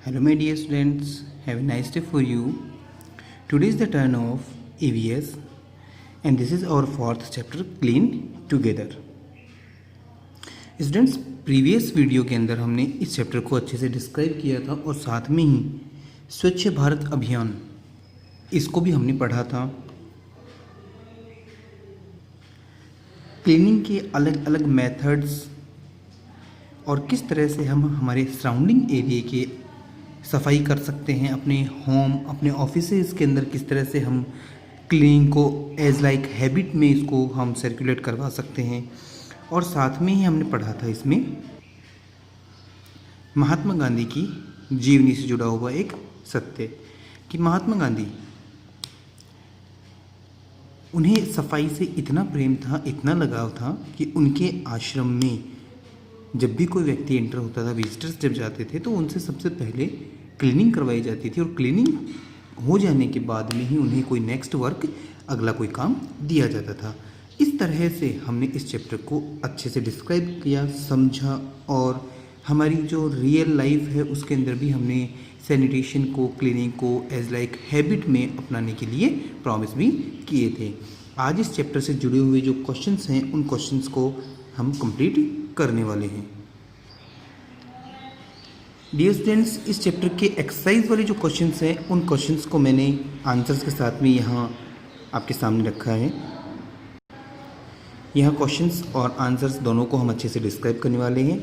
Hello my dear students, have a nice day for you. Today is the turn of EVS and this is our fourth chapter Clean Together. Students previous video के अंदर हमने इस chapter को अच्छे से describe किया था और साथ में ही स्वच्छ भारत अभियान इसको भी हमने पढ़ा था। क्लीनिंग के अलग अलग मेथड्स और किस तरह से हम हमारे सराउंडिंग एरिया की सफाई कर सकते हैं, अपने होम अपने ऑफिसेज के अंदर किस तरह से हम क्लीनिंग को एज लाइक हैबिट में इसको हम सर्कुलेट करवा सकते हैं। और साथ में ही हमने पढ़ा था इसमें महात्मा गांधी की जीवनी से जुड़ा हुआ एक सत्य कि महात्मा गांधी उन्हें सफाई से इतना प्रेम था, इतना लगाव था कि उनके आश्रम में जब भी कोई व्यक्ति एंटर होता था, विजिटर्स जब जाते थे तो उनसे सबसे पहले क्लीनिंग करवाई जाती थी और क्लीनिंग हो जाने के बाद में ही उन्हें कोई नेक्स्ट वर्क अगला कोई काम दिया जाता था। इस तरह से हमने इस चैप्टर को अच्छे से डिस्क्राइब किया, समझा और हमारी जो रियल लाइफ है उसके अंदर भी हमने सैनिटेशन को, क्लीनिंग को एज लाइक हैबिट में अपनाने के लिए प्रॉमिस भी किए थे। आज इस चैप्टर से जुड़े हुए जो क्वेश्चंस हैं उन क्वेश्चंस को हम कंप्लीट करने वाले हैं। डियर स्टूडेंट्स, इस चैप्टर के एक्सरसाइज वाले जो क्वेश्चंस हैं उन क्वेश्चंस को मैंने आंसर्स के साथ में यहाँ आपके सामने रखा है। यहाँ क्वेश्चंस और आंसर्स दोनों को हम अच्छे से डिस्क्राइब करने वाले हैं।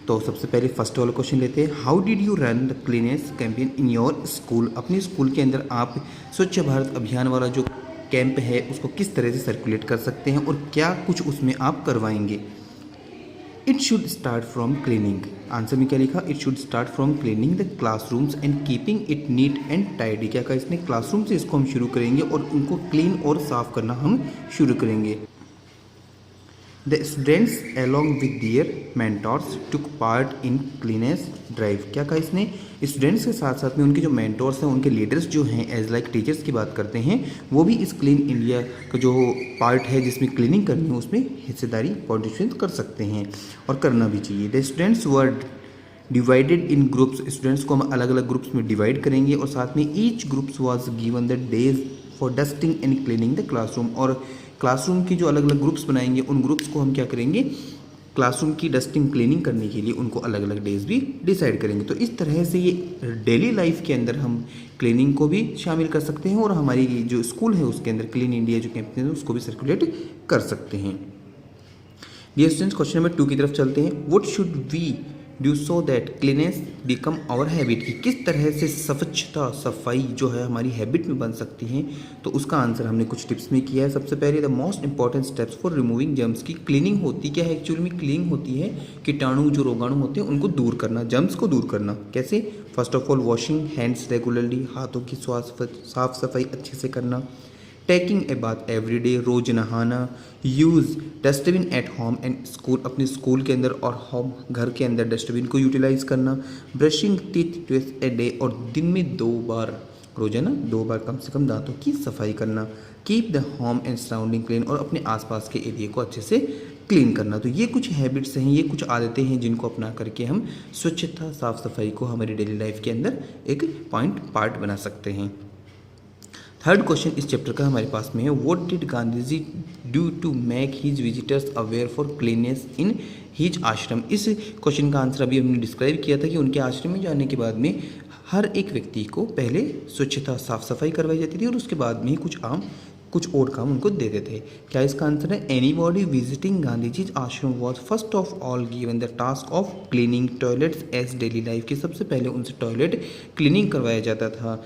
तो सबसे पहले फर्स्ट वाला क्वेश्चन लेते हैं। How did you run the cleanness campaign in your school? अपने स्कूल के अंदर आप स्वच्छ भारत अभियान वाला जो कैंप है उसको किस तरह से सर्कुलेट कर सकते हैं और क्या कुछ उसमें आप करवाएंगे? It should start from cleaning. Answer में क्या लिखा? It should start from cleaning the classrooms and keeping it neat and tidy. क्या कहा इसने? क्लासरूम से इसको हम शुरू करेंगे और उनको क्लीन और साफ करना हम शुरू करेंगे। The students along with their mentors took part in cleanliness drive। क्या कहा इसने? स्टूडेंट्स के साथ साथ में उनके जो मेंटोर्स हैं, उनके लीडर्स जो हैं एज लाइक टीचर्स की बात करते हैं, वो भी इस क्लीन इंडिया का जो पार्ट है जिसमें क्लीनिंग करनी है उसमें हिस्सेदारी पार्टिसिपेट कर सकते हैं और करना भी चाहिए। The students were divided in groups. Students को हम अलग अलग ग्रुप्स में डिवाइड करेंगे और साथ में each groups was given the days for dusting and cleaning the classroom. और क्लासरूम की जो अलग अलग ग्रुप्स बनाएंगे उन ग्रुप्स को हम क्या करेंगे? क्लासरूम की डस्टिंग क्लीनिंग करने के लिए उनको अलग अलग डेज भी डिसाइड करेंगे। तो इस तरह से ये डेली लाइफ के अंदर हम क्लीनिंग को भी शामिल कर सकते हैं और हमारी जो स्कूल है उसके अंदर क्लीन इंडिया जो कैंपेन है उसको भी सर्कुलेट कर सकते हैं। डियर स्टूडेंट्स, क्वेश्चन नंबर 2 की तरफ चलते हैं। What should we do so that cleanness become our habit? कि किस तरह से स्वच्छता सफाई जो है हमारी हैबिट में बन सकती है, तो उसका आंसर हमने कुछ टिप्स में किया है। सबसे पहले the most important steps for removing germs. की क्लीनिंग होती क्या है? एक्चुअली में क्लीनिंग होती है कीटाणु जो रोगाणु होते हैं उनको दूर करना, जर्म्स को दूर करना। कैसे? First of all washing hands regularly, हाथों की साफ सफाई अच्छे से करना। Taking a bath every day, रोज नहाना। Use dustbin at home and school, अपने स्कूल के अंदर और होम घर के अंदर डस्टबिन को यूटिलाइज करना। Brushing teeth twice a day, और दिन में 2 बार, रोजाना 2 बार कम से कम दांतों की सफाई करना। Keep the home and surrounding clean, और अपने आसपास के एरिया को अच्छे से क्लीन करना। तो ये कुछ हैबिट्स हैं, ये कुछ आदतें हैं जिनको अपना करके हम स्वच्छता साफ सफाई को हमारी डेली लाइफ के अंदर एक पार्ट बना सकते हैं। थर्ड क्वेश्चन इस चैप्टर का हमारे पास में है। What did Gandhi ji do to make his visitors aware for cleanness in his ashram? इस क्वेश्चन का आंसर अभी हमने डिस्क्राइब किया था कि उनके आश्रम में जाने के बाद में हर एक व्यक्ति को पहले स्वच्छता साफ सफाई करवाई जाती थी और उसके बाद में ही कुछ और काम उनको देते थे। क्या इसका आंसर है? Anybody visiting Gandhi ji ashram was first of all given the task of cleaning toilets as daily life. की सबसे पहले उनसे टॉयलेट क्लीनिंग करवाया जाता था।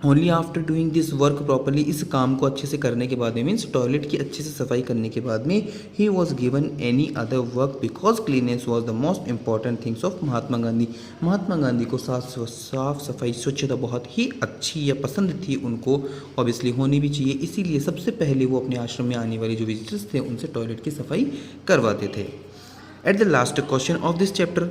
Only after doing this work properly, इस काम को अच्छे से करने के बाद में, मीन्स टॉयलेट की अच्छे से सफाई करने के बाद में, he was given any other work because cleanliness was the most important things of Mahatma Gandhi. Mahatma Gandhi को साफ सफाई स्वच्छता बहुत ही अच्छी या पसंद थी, उनको ऑब्वियसली होनी भी चाहिए, इसीलिए सबसे पहले वो अपने आश्रम में आने वाले जो विजिटर्स थे उनसे टॉयलेट की सफाई करवाते थे। At the last question of this chapter,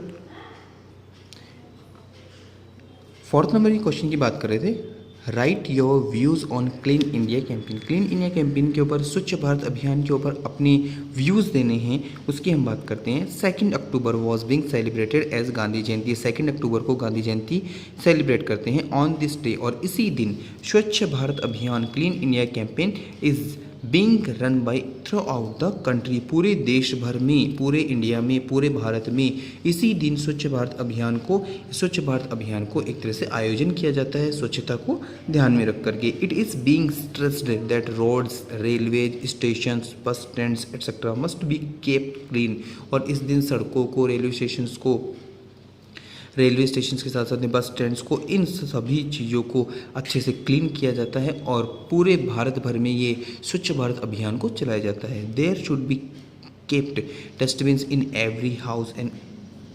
4th number की क्वेश्चन की बात कर रहे थे। Right your views on clean India campaign. Clean India campaign के ऊपर, स्वच्छ भारत अभियान के ऊपर अपने व्यूज़ देने हैं, उसकी हम बात करते हैं। 2 October was being celebrated as Gandhi Jayanti. 2 अक्टूबर को गांधी जयंती सेलिब्रेट करते हैं ऑन दिस डे, और इसी दिन स्वच्छ भारत अभियान clean India campaign is being run by through out the country. पूरे देश भर में, पूरे इंडिया में, पूरे भारत में इसी दिन स्वच्छ भारत अभियान को एक तरह से आयोजन किया जाता है, स्वच्छता को ध्यान में रख करके। It is being stressed that roads, railways stations, bus stands etcetera must be kept clean. और इस दिन सड़कों को, रेलवे स्टेशन के साथ साथ में बस स्टैंड्स को, इन सभी चीज़ों को अच्छे से क्लीन किया जाता है और पूरे भारत भर में ये स्वच्छ भारत अभियान को चलाया जाता है। There should be kept dustbins in every house and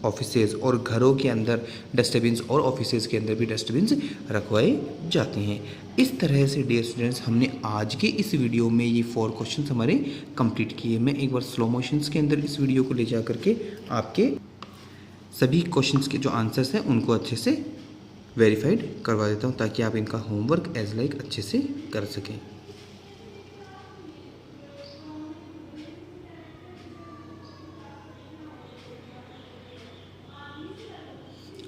offices. और घरों के अंदर डस्टबिन्स और ऑफिसेज के अंदर भी डस्टबिन्स रखवाए जाते हैं। इस तरह से डियर स्टूडेंट्स, हमने आज के इस वीडियो में ये 4 क्वेश्चन हमारे कंप्लीट किए। मैं एक बार स्लो मोशंस के अंदर इस वीडियो को ले जा करके आपके सभी क्वेश्चंस के जो आंसर्स हैं उनको अच्छे से वेरीफाइड करवा देता हूँ, ताकि आप इनका होमवर्क एज लाइक अच्छे से कर सकें।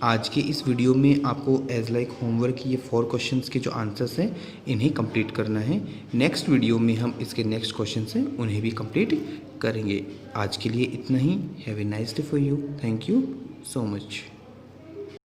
आज के इस वीडियो में आपको एज लाइक होमवर्क ये 4 क्वेश्चंस के जो आंसर्स हैं इन्हें कंप्लीट करना है। नेक्स्ट वीडियो में हम इसके नेक्स्ट क्वेश्चंस हैं उन्हें भी कंप्लीट करेंगे। आज के लिए इतना ही। Have a nice day for you. Thank you so much।